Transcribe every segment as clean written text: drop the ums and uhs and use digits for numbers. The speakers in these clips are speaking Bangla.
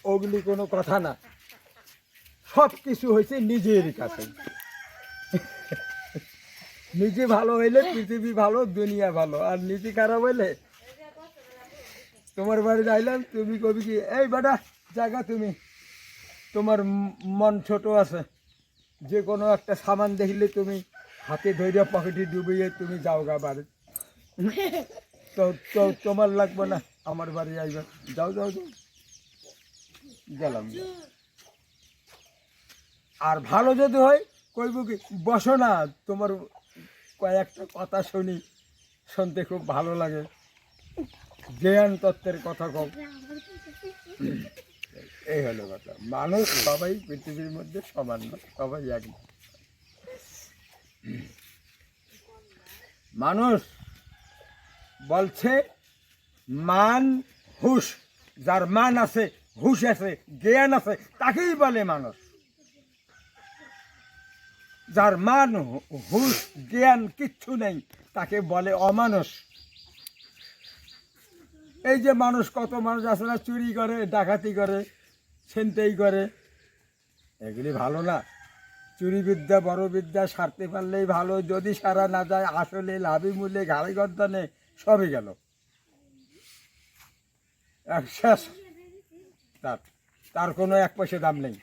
ওগুলি কোনো কথা না, সব কিছু হয়েছে নিজের কাছে। নিজে ভালো হইলে পৃথিবী ভালো, দুনিয়া ভালো, আর নিজে খারাপ হইলে তোমার বাড়ি যাইলাম, তুমি কবি কি এই বেটা জায়গা, তুমি তোমার মন ছোট আছে, যে কোনো একটা সামান দেখলে তুমি হাতে ধরে পকেটে ডুবিয়ে তুমি যাও গা বাড়ি, তো তো তোমার লাগবে না আমার বাড়ি আইবা, যাও যাও যাও, গেলাম। আর ভালো যদি হয় কইব কি বসো না, তোমার কয়েকটা কথা শুনি, শুনতে খুব ভালো লাগে, জ্ঞান তত্ত্বের কথা কও। এই হলো কথা। মানুষ সবাই পৃথিবীর মধ্যে সমান না, সবাই এক না। মানুষ বলছে মান হুশ, যার মান আছে, হুশ আছে, জ্ঞান আছে, তাকেই বলে মানুষ। যার মান হুশ জ্ঞান কিচ্ছু নেই, তাকে বলে অমানুষ। এই যে মানুষ, কত মানুষ আছে না, চুরি করে, ডাকাতি করে, ছিনতাই করে, এগুলি ভালো না। চুরি বিদ্যা বড় বিদ্যা, সারতে পারলেই ভালো, যদি সারা না যায় আসলে লাভি মূল্যে ঘাড়ে গর্দানে সবই গেল, শেষ। তার কোনো এক পয়সা দাম নেই।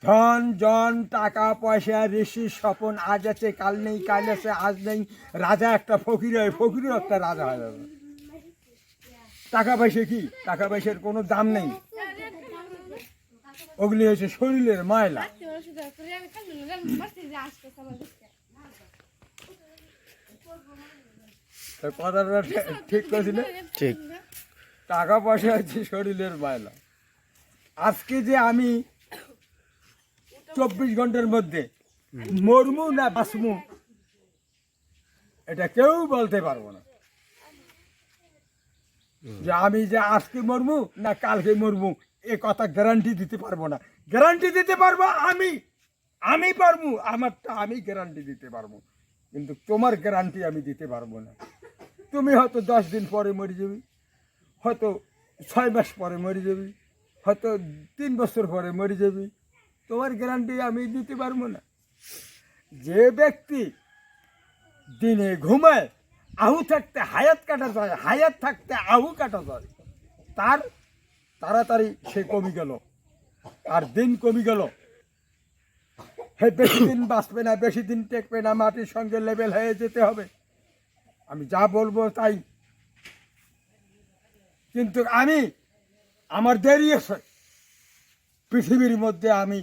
ধন জন টাকা পয়সা ঋষি স্বপন, আজ আছে কাল নেই, কাল আছে আজ নেই। রাজা একটা ফকির হয়, ফকিরও একটা রাজা হয়ে যাবে। টাকা পয়সা কি, টাকা পয়সার কোনো দাম নেই, ওগুলি হচ্ছে শরীরের ময়লা। কথাটা ঠিক করেছিল, ঠিক। টাকা পয়সা হচ্ছে শরীরের ময়লা। আজকে যে আমি 24 ঘন্টার মধ্যে মরমু না বাঁচমু, এটা কেউ বলতে পারবো না। যে আমি যে আজকে মরমু না কালকে মরমু, এ কথা গ্যারান্টি দিতে পারবো না। গ্যারান্টি দিতে পারবো আমি পারবো, আমারটা আমি গ্যারান্টি দিতে পারবো, কিন্তু তোমার গ্যারান্টি আমি দিতে পারবো না। তুমি হয়তো 10 দিন পরে মরে যাবি, হয়তো 6 মাস পরে মরে যাবি, হয়তো 3 বছর পরে মরে যাবি, তোমার গ্যারান্টি আমি দিতে পারবো না। যে ব্যক্তি দিনে ঘুমায়, আহু থাকতে হায়াত কাটা যায়, হায়াত থাকতে আহু কাটা যায়, তার তাড়াতাড়ি সে কমে গেল, আর দিন কমে গেল। হে বেশি দিন বাঁচবে না, বেশি দিন টেকবে না, মাটির সঙ্গে লেভেল হয়ে যেতে হবে। আমি যা বলবো তাই, কিন্তু আমার দেরি আছে পৃথিবীর মধ্যে, আমি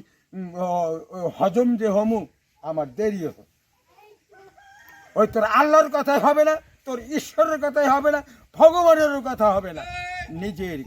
হজম যে হমু, আমার দেরি আছে। ওই তোর আল্লাহর কথাই হবে না, তোর ঈশ্বরের কথাই হবে না, ভগবানেরও কথা হবে না, নিজের